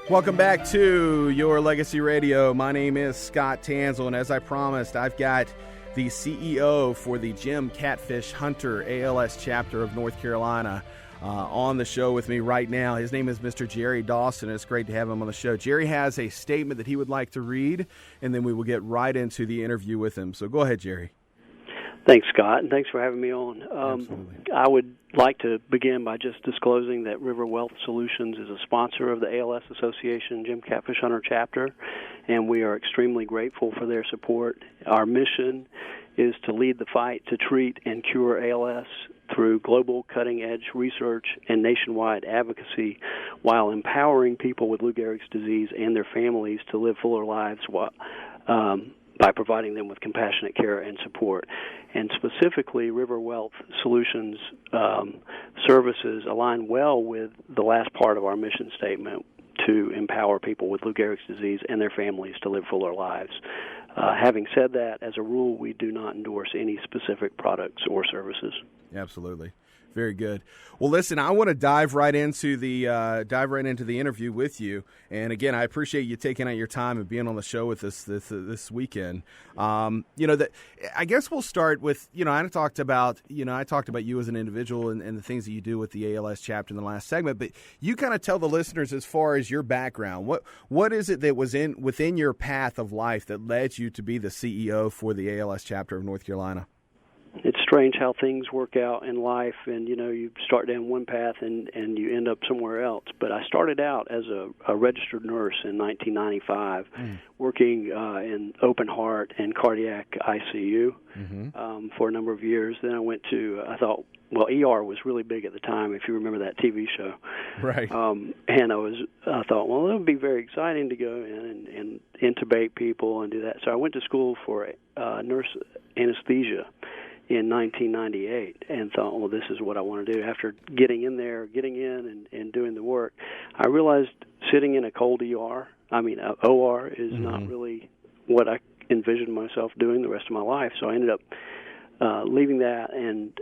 Welcome back to Your Legacy Radio. My name is Scott Tansill, and as I promised, I've got the CEO for the Jim Catfish Hunter ALS chapter of North Carolina on the show with me right now. His name is Mr. Jerry Dawson. It's great to have him on the show. Jerry has a statement that he would like to read, and then we will get right into the interview with him. So go ahead, Jerry. Thanks, Scott, and thanks for having me on. Absolutely. I would like to begin by just disclosing that River Wealth Solutions is a sponsor of the ALS Association Jim Catfish Hunter chapter, and we are extremely grateful for their support. Our mission is to lead the fight to treat and cure ALS through global cutting-edge research and nationwide advocacy while empowering people with Lou Gehrig's disease and their families to live fuller lives by providing them with compassionate care and support. And specifically, River Wealth Solutions services align well with the last part of our mission statement to empower people with Lou Gehrig's disease and their families to live fuller lives. Having said that, as a rule, we do not endorse any specific products or services. Absolutely. Very good. Well, listen, I want to dive right into the interview with you. And again, I appreciate you taking out your time and being on the show with us this weekend. I guess we'll start with, I talked about you as an individual and the things that you do with the ALS chapter in the last segment. But you kind of tell the listeners as far as your background. What is it that was within your path of life that led you to be the CEO for the ALS chapter of North Carolina? It's strange how things work out in life, and you start down one path and you end up somewhere else. But I started out as a registered nurse in 1995, working in open heart and cardiac ICU for a number of years. Then I went to ER was really big at the time, if you remember that TV show. Right. And I thought, well, it would be very exciting to go in and intubate people and do that. So I went to school for nurse anesthesia in 1998 and thought, well, this is what I want to do. After getting in and doing the work, I realized sitting in a cold OR is not really what I envisioned myself doing the rest of my life. So I ended up leaving that and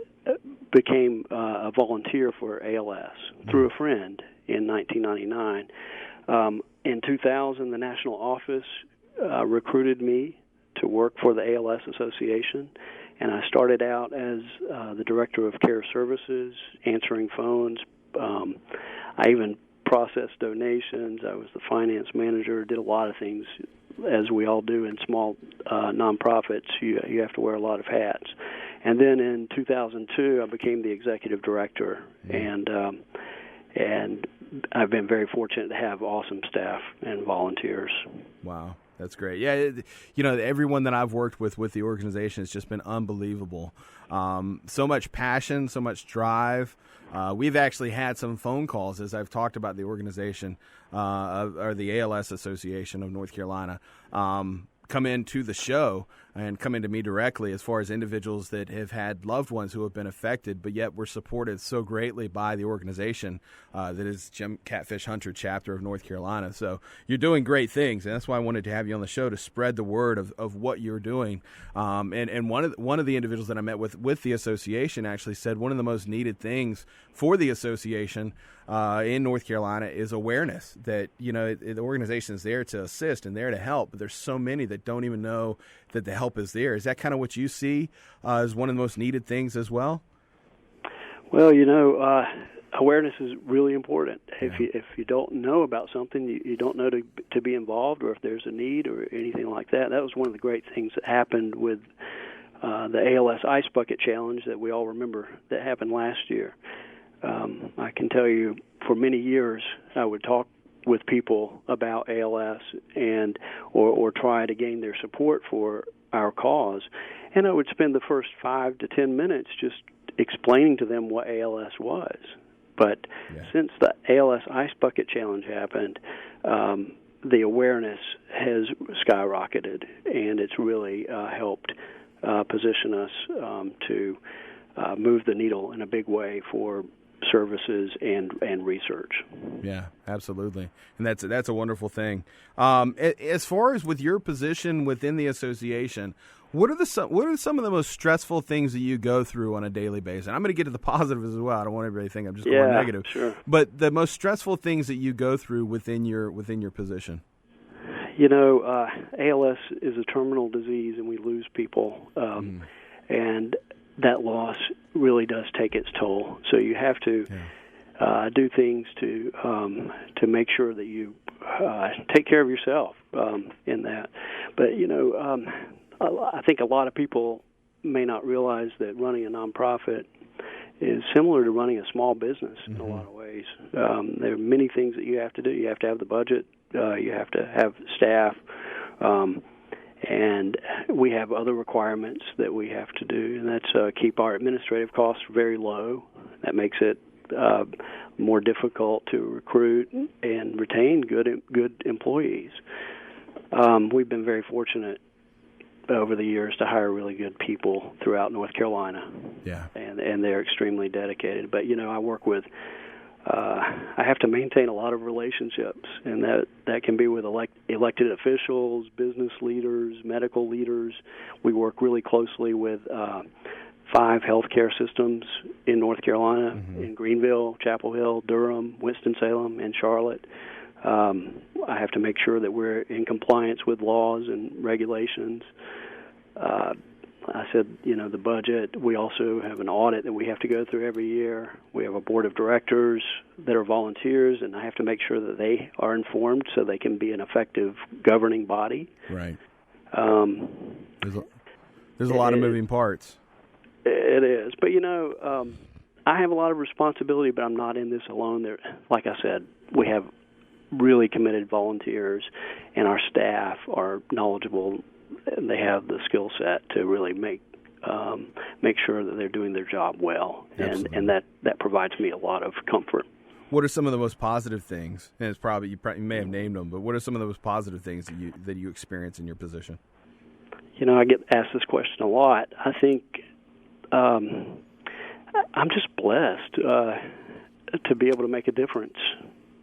became a volunteer for ALS through a friend in 1999. In 2000, the national office recruited me to work for the ALS Association. And I started out as the director of care services, answering phones. I even processed donations. I was the finance manager, did a lot of things, as we all do in small nonprofits. You have to wear a lot of hats. And then in 2002, I became the executive director, and I've been very fortunate to have awesome staff and volunteers. Wow. That's great. Yeah, everyone that I've worked with the organization has just been unbelievable. So much passion, so much drive. We've actually had some phone calls as I've talked about the organization, or the ALS Association of North Carolina, come into the show and come into me directly as far as individuals that have had loved ones who have been affected, but yet were supported so greatly by the organization that is Jim Catfish Hunter chapter of North Carolina. So you're doing great things, and that's why I wanted to have you on the show to spread the word of what you're doing. And one of the individuals that I met with the association actually said one of the most needed things for the association in North Carolina is awareness that, the organization is there to assist and there to help, but there's so many that don't even know that the help is there. Is that kind of what you see as one of the most needed things as well? Well, awareness is really important. Yeah. If you don't know about something, you don't know to be involved, or if there's a need or anything like that. That was one of the great things that happened with the ALS Ice Bucket Challenge that we all remember that happened last year. I can tell you, for many years, I would talk with people about ALS or try to gain their support for our cause, and I would spend the first 5 to 10 minutes just explaining to them what ALS was. But since the ALS Ice Bucket Challenge happened, the awareness has skyrocketed, and it's really helped position us to move the needle in a big way for services and research. Yeah, absolutely, and that's a wonderful thing. As far as with your position within the association, what are some of the most stressful things that you go through on a daily basis? And I'm going to get to the positives as well. I don't want everybody to think I'm just going negative. Sure. But the most stressful things that you go through within your position. ALS is a terminal disease, and we lose people, and that loss really does take its toll. So you have to do things to make sure that you take care of yourself in that. But I think a lot of people may not realize that running a nonprofit is similar to running a small business in a lot of ways. There are many things that you have to do. You have to have the budget. You have to have staff. And we have other requirements that we have to do, and that's keep our administrative costs very low. That makes it more difficult to recruit and retain good employees. We've been very fortunate over the years to hire really good people throughout North Carolina. Yeah. And they're extremely dedicated. But, I work with I have to maintain a lot of relationships, and that can be with elected officials, business leaders, medical leaders. We work really closely with 5 healthcare systems in North Carolina, in Greenville, Chapel Hill, Durham, Winston-Salem, and Charlotte. I have to make sure that we're in compliance with laws and regulations. I said, the budget. We also have an audit that we have to go through every year. We have a board of directors that are volunteers, and I have to make sure that they are informed so they can be an effective governing body. Right. There's a lot of moving parts. It is. But, I have a lot of responsibility, but I'm not in this alone. Like I said, we have really committed volunteers, and our staff are knowledgeable, and they have the skill set to really make sure that they're doing their job well, and that provides me a lot of comfort. What are some of the most positive things? And it's probably you may have named them, but what are some of the most positive things that you experience in your position? I get asked this question a lot. I think I'm just blessed to be able to make a difference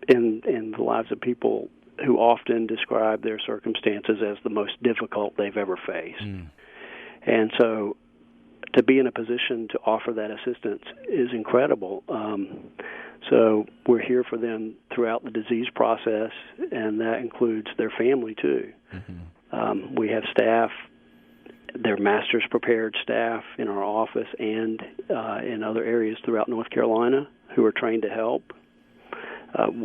in the lives of people who often describe their circumstances as the most difficult they've ever faced. And so to be in a position to offer that assistance is incredible. So we're here for them throughout the disease process, and that includes their family too. We have staff, they're master's prepared staff in our office and in other areas throughout North Carolina who are trained to help.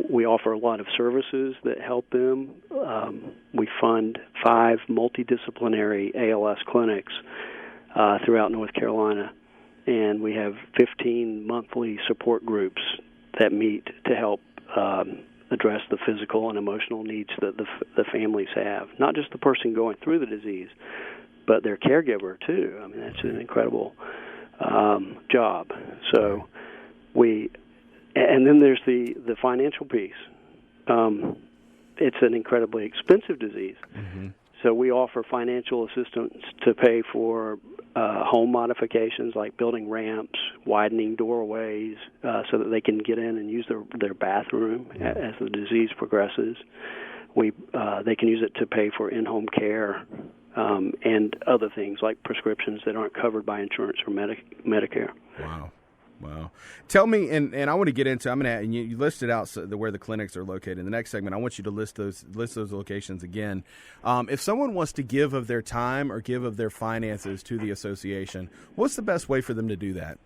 We offer a lot of services that help them. We fund 5 multidisciplinary ALS clinics throughout North Carolina, and we have 15 monthly support groups that meet to help address the physical and emotional needs that the families have. Not just the person going through the disease, but their caregiver too. I mean, that's an incredible job. So and then there's the financial piece. It's an incredibly expensive disease. So we offer financial assistance to pay for home modifications like building ramps, widening doorways so that they can get in and use their bathroom as the disease progresses. They can use it to pay for in-home care and other things like prescriptions that aren't covered by insurance or Medicare. Wow. Tell me, and I want to get into. And you listed out where the clinics are located. In the next segment, I want you to list those locations again. If someone wants to give of their time or give of their finances to the association, what's the best way for them to do that?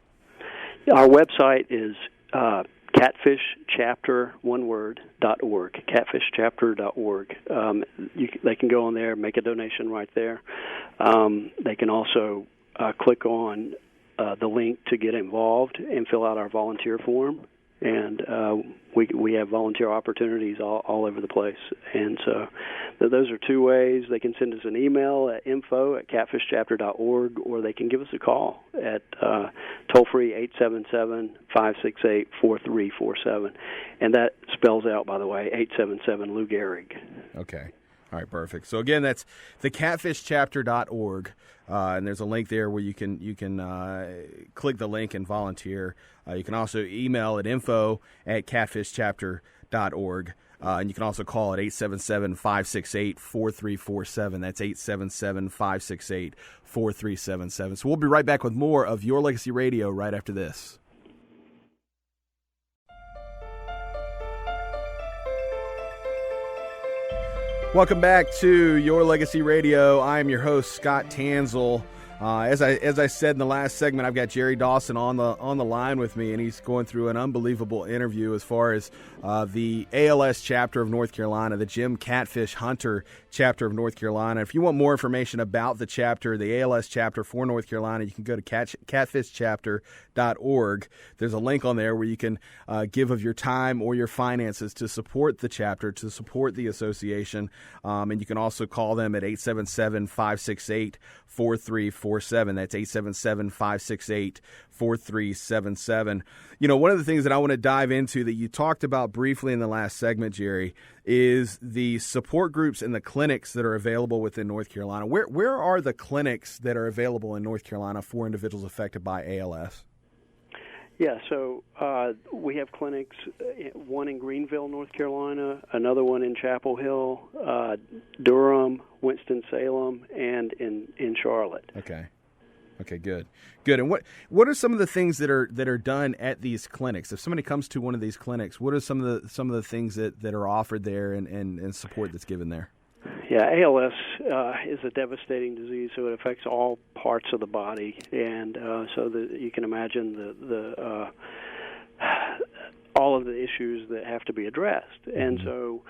Our website is catfishchapter.org. Catfishchapter.org. They can go on there, make a donation right there. They can also click on the link to get involved and fill out our volunteer form, and we have volunteer opportunities all over the place. And so those are 2 ways. They can send us an email at info@catfishchapter.org, or they can give us a call at toll-free 877-568-4347. And that spells out, by the way, 877 Lou Gehrig. Okay. All right, perfect. So again, that's thecatfishchapter.org, and there's a link there where you can click the link and volunteer. You can also email at info@catfishchapter.org, and you can also call at 877-568-4347. That's 877-568-4377. So we'll be right back with more of Your Legacy Radio right after this. Welcome back to Your Legacy Radio. I am your host, Scott Tansill. As I said in the last segment, I've got Jerry Dawson on the line with me, and he's going through an unbelievable interview as far as the ALS chapter of North Carolina, the Jim Catfish Hunter chapter of North Carolina. If you want more information about the chapter, the ALS chapter for North Carolina, you can go to catfishchapter.org. There's a link on there where you can give of your time or your finances to support the chapter, to support the association, and you can also call them at 877-568-4347. That's 877-568-4377. You know, one of the things that I want to dive into that you talked about briefly in the last segment, Jerry, is the support groups and the clinics that are available within North Carolina. Where are the clinics that are available in North Carolina for individuals affected by ALS? Yeah, so we have clinics, one in Greenville, North Carolina, another one in Chapel Hill, Durham, Winston-Salem, and in Charlotte. Okay, good. And what are some of the things that are done at these clinics? If somebody comes to one of these clinics, what are some of the things that are offered there and support that's given there? Yeah, ALS is a devastating disease, so it affects all parts of the body, and so you can imagine the all of the issues that have to be addressed. And so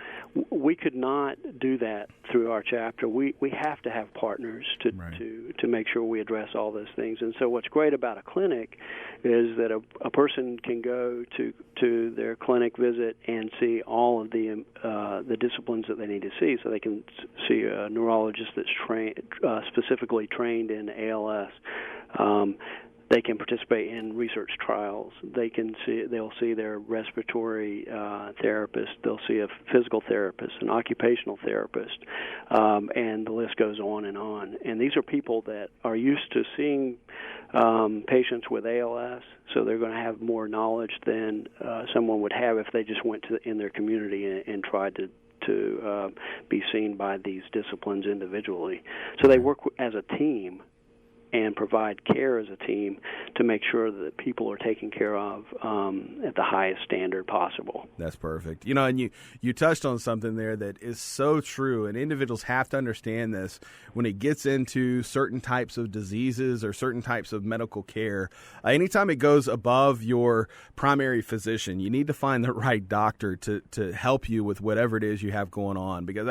we could not do that through our chapter. We have to have partners to make sure we address all those things. And so what's great about a clinic is that a person can go to their clinic visit and see all of the disciplines that they need to see. So they can see a neurologist that's specifically trained in ALS. They can participate in research trials. They'll see their respiratory therapist. They'll see a physical therapist, an occupational therapist, and the list goes on. And these are people that are used to seeing patients with ALS, so they're going to have more knowledge than someone would have if they just went in their community and tried to be seen by these disciplines individually. So they work as a team and provide care as a team to make sure that people are taken care of at the highest standard possible. That's perfect. You know, and you touched on something there that is so true, and individuals have to understand this when it gets into certain types of diseases or certain types of medical care. Anytime it goes above your primary physician, you need to find the right doctor to help you with whatever it is you have going on. Because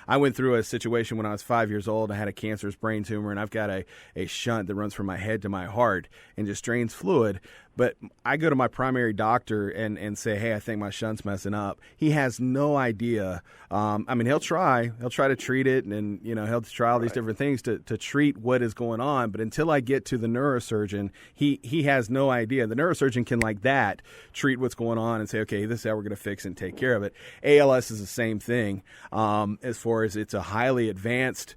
I went through a situation when I was 5 years old. I had a cancerous brain tumor, and I've got a shunt that runs from my head to my heart and just drains fluid. But I go to my primary doctor and say, hey, I think my shunt's messing up. He has no idea. He'll try to treat it, and he'll try all these different things to treat what is going on. But until I get to the neurosurgeon, he has no idea. The neurosurgeon can, like that, treat what's going on and say, okay, this is how we're going to fix it and take care of it. ALS is the same thing as far as it's a highly advanced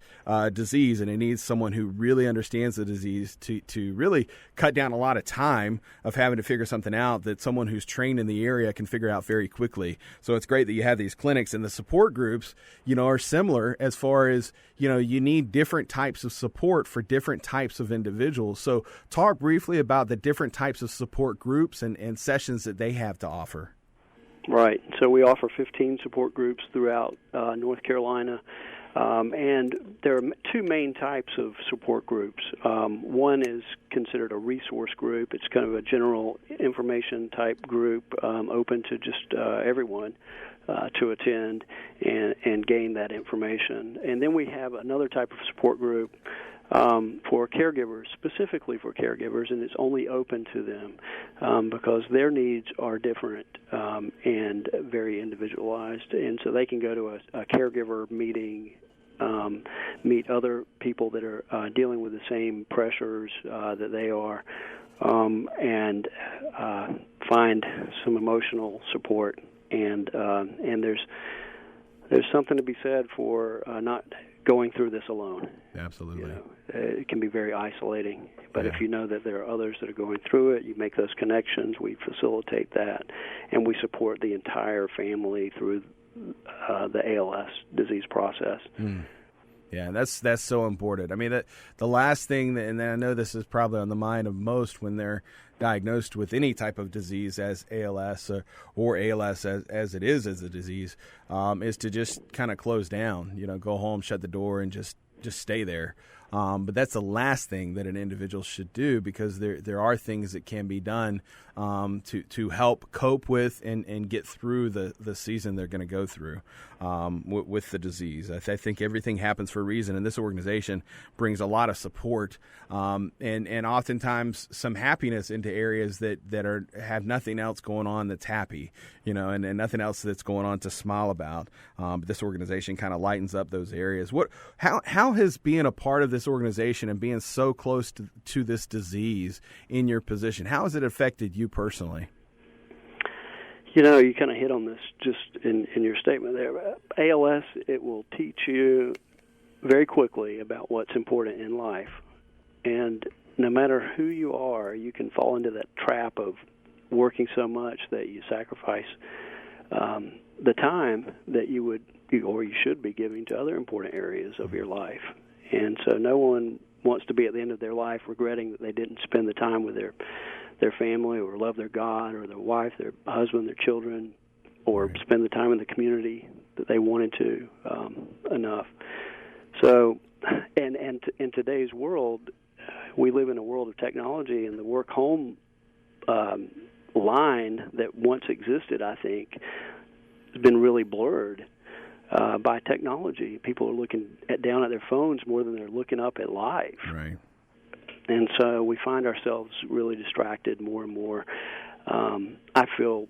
disease, and it needs someone who really understands the disease to really cut down a lot of time of having to figure something out that someone who's trained in the area can figure out very quickly. So it's great that you have these clinics, and the support groups, are similar as far as, you need different types of support for different types of individuals. So talk briefly about the different types of support groups and sessions that they have to offer. Right. So we offer 15 support groups throughout North Carolina. And there are two main types of support groups. One is considered a resource group. It's kind of a general information type group, open to just everyone to attend and gain that information. And then we have another type of support group for caregivers, specifically for caregivers, and it's only open to them because their needs are different and very individualized. And so they can go to a caregiver meeting, meet other people that are dealing with the same pressures that they are, and find some emotional support. And there's there's something to be said for not going through this alone. Absolutely. It can be very isolating, but if you know that there are others that are going through it, you make those connections, we facilitate that, and we support the entire family through the ALS disease process. Yeah, that's so important. I mean, the last thing, and I know this is probably on the mind of most when they're diagnosed with any type of disease as ALS or ALS as it is as a disease, is to just kind of close down, go home, shut the door, and just stay there. But that's the last thing that an individual should do, because there are things that can be done to help cope with and get through the season they're going to go through with the disease. I think everything happens for a reason, and this organization brings a lot of support and oftentimes some happiness into areas that have nothing else going on that's happy, and nothing else that's going on to smile about. But this organization kind of lightens up those areas. How has being a part of this organization and being so close to this disease in your position, how has it affected you personally? You kind of hit on this just in your statement there. ALS, it will teach you very quickly about what's important in life. And no matter who you are, you can fall into that trap of working so much that you sacrifice the time that you should be giving to other important areas of your life. And so no one wants to be at the end of their life regretting that they didn't spend the time with their family or love their God or their wife, their husband, their children, or spend the time in the community that they wanted to enough. So, and in today's world, we live in a world of technology, and the work-home line that once existed, I think, has been really blurred by technology. People are looking down at their phones more than they're looking up at life. Right. And so we find ourselves really distracted more and more. I feel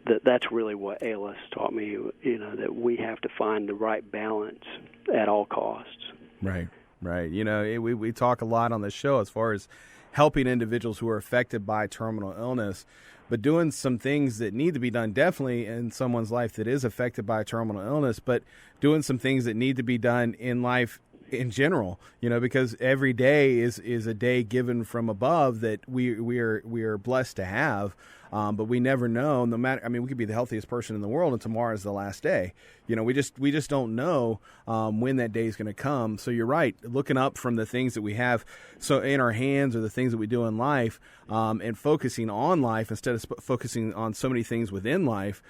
that that's really what ALS taught me, that we have to find the right balance at all costs. Right. We talk a lot on the show as far as helping individuals who are affected by terminal illness, but doing some things that need to be done definitely in someone's life that is affected by terminal illness, but doing some things that need to be done in life in general, because every day is a day given from above that we are blessed to have. But we never know. No matter, we could be the healthiest person in the world, and tomorrow is the last day. We just don't know when that day is going to come. So you're right. Looking up from the things that we have so in our hands or the things that we do in life, and focusing on life instead of focusing on so many things within life,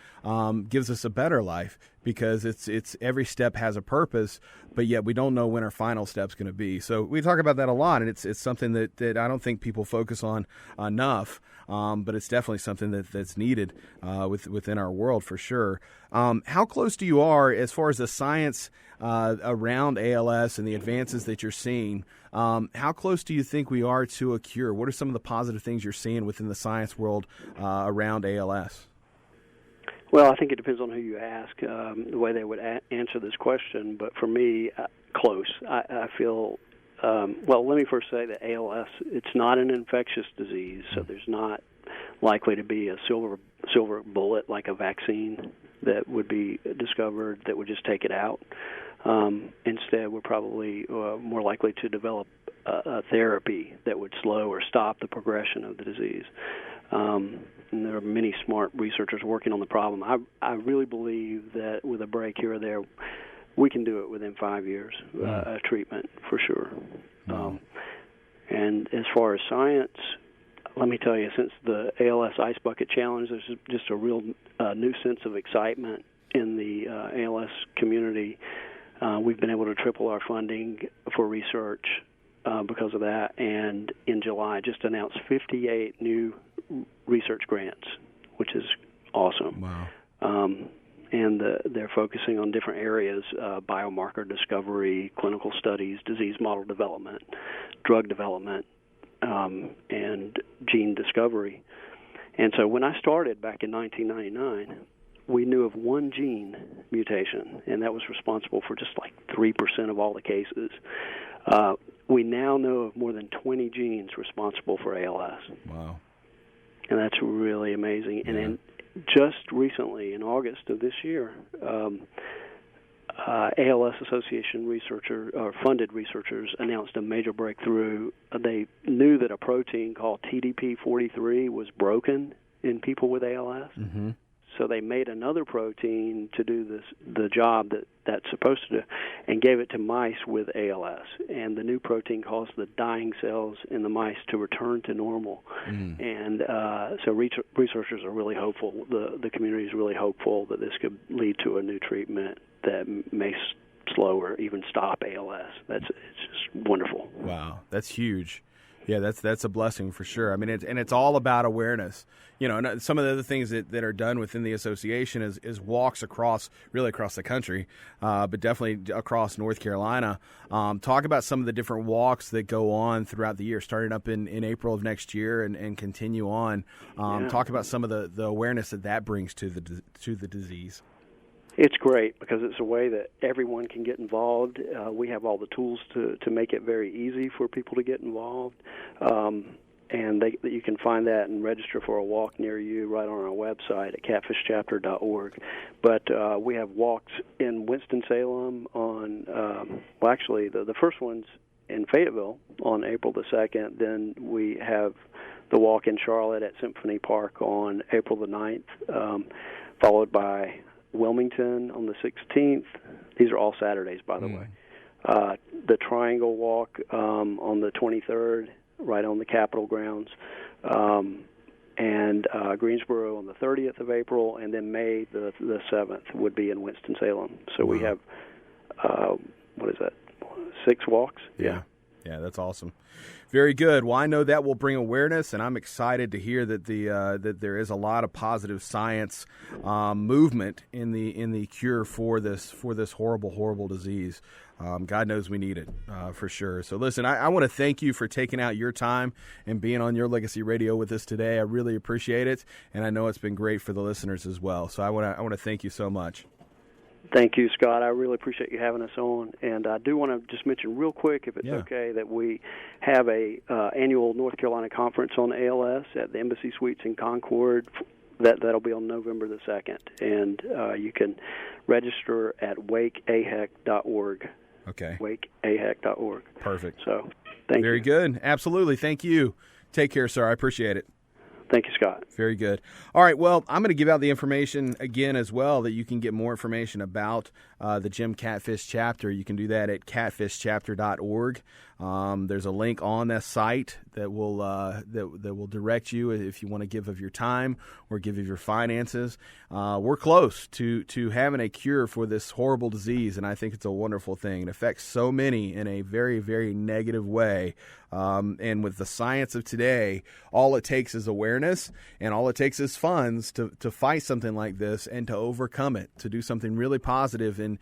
gives us a better life, because it's every step has a purpose, but yet we don't know when our final step's going to be. So we talk about that a lot, and it's something that I don't think people focus on enough. But it's definitely something that's needed within our world for sure. How close to you are as far as the science around ALS and the advances that you're seeing? How close do you think we are to a cure? What are some of the positive things you're seeing within the science world around ALS? Well, I think it depends on who you ask, the way they would answer this question. But for me, close. I feel... well, let me first say that ALS, it's not an infectious disease, so there's not likely to be a silver bullet like a vaccine that would be discovered that would just take it out. Instead, we're probably more likely to develop a therapy that would slow or stop the progression of the disease. And there are many smart researchers working on the problem. I really believe that with a break here or there, we can do it within 5 years, a treatment for sure. And as far as science, let me tell you, since the ALS Ice Bucket Challenge, there's just a real new sense of excitement in the ALS community. We've been able to triple our funding for research because of that, and in July just announced 58 new research grants, which is awesome. Wow. And they're focusing on different areas, biomarker discovery, clinical studies, disease model development, drug development, and gene discovery. And so when I started back in 1999, we knew of one gene mutation, and that was responsible for just like 3% of all the cases. We now know of more than 20 genes responsible for ALS. Wow. And that's really amazing. Yeah. And then just recently, in August of this year, ALS Association funded researchers announced a major breakthrough. They knew that a protein called TDP43 was broken in people with ALS. Mm-hmm. So they made another protein to do the job that's supposed to do, and gave it to mice with ALS. And the new protein caused the dying cells in the mice to return to normal. Mm. And so researchers are really hopeful. The community is really hopeful that this could lead to a new treatment that may slow or even stop ALS. It's just wonderful. Wow, that's huge. Yeah, that's a blessing for sure. I mean, it's all about awareness. You know, and some of the other things that are done within the association is walks across the country, but definitely across North Carolina. Talk about some of the different walks that go on throughout the year, starting up in April of next year and continue on. Talk about some of the awareness that brings to the disease. It's great because it's a way that everyone can get involved. We have all the tools to make it very easy for people to get involved. And you can find that and register for a walk near you right on our website at catfishchapter.org. But we have walks in Winston-Salem on, actually, the first one's in Fayetteville on April the 2nd. Then we have the walk in Charlotte at Symphony Park on April the 9th, followed by Wilmington on the 16th. These are all Saturdays, by the way. The Triangle Walk on the 23rd, right on the Capitol grounds, and Greensboro on the 30th of April, and then May the 7th would be in Winston-Salem. So we have, 6 walks? Yeah, that's awesome. Very good. Well, I know that will bring awareness, and I'm excited to hear that that there is a lot of positive science movement in the cure for this horrible disease. God knows we need it for sure. So listen, I want to thank you for taking out your time and being on Your Legacy Radio with us today. I really appreciate it, and I know it's been great for the listeners as well. So I want to thank you so much. Thank you, Scott. I really appreciate you having us on. And I do want to just mention real quick, if it's okay, that we have a annual North Carolina conference on ALS at the Embassy Suites in Concord. That'll be on November the 2nd. And you can register at wakeahec.org. Okay. Wakeahec.org. Perfect. So thank you. Very good. Absolutely. Thank you. Take care, sir. I appreciate it. Thank you, Scott. Very good. All right, well, I'm going to give out the information again as well that you can get more information about the Jim Catfish chapter. You can do that at catfishchapter.org. There's a link on that site that will that will direct you if you want to give of your time or give of your finances. We're close to having a cure for this horrible disease, and I think it's a wonderful thing. It affects so many in a very, very negative way. And with the science of today, all it takes is awareness, and all it takes is funds to fight something like this and to overcome it, to do something really positive in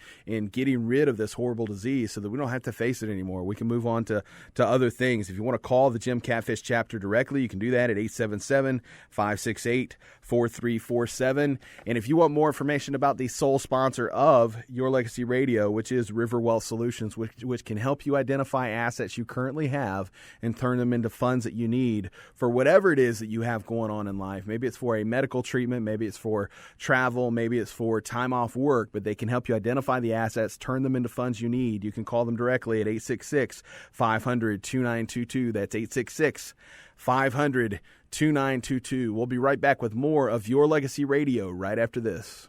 getting rid of this horrible disease so that we don't have to face it anymore. We can move on to other things. If you want to call the Jim Catfish chapter directly, you can do that at 877-568-4347. And if you want more information about the sole sponsor of Your Legacy Radio, which is River Wealth Solutions, which can help you identify assets you currently have and turn them into funds that you need for whatever it is that you have going on in life. Maybe it's for a medical treatment, maybe it's for travel, maybe it's for time off work, but they can help you identify the assets, turn them into funds you need. You can call them directly at 866-500-2922. That's 866-500-2922. We'll be right back with more of Your Legacy Radio right after this.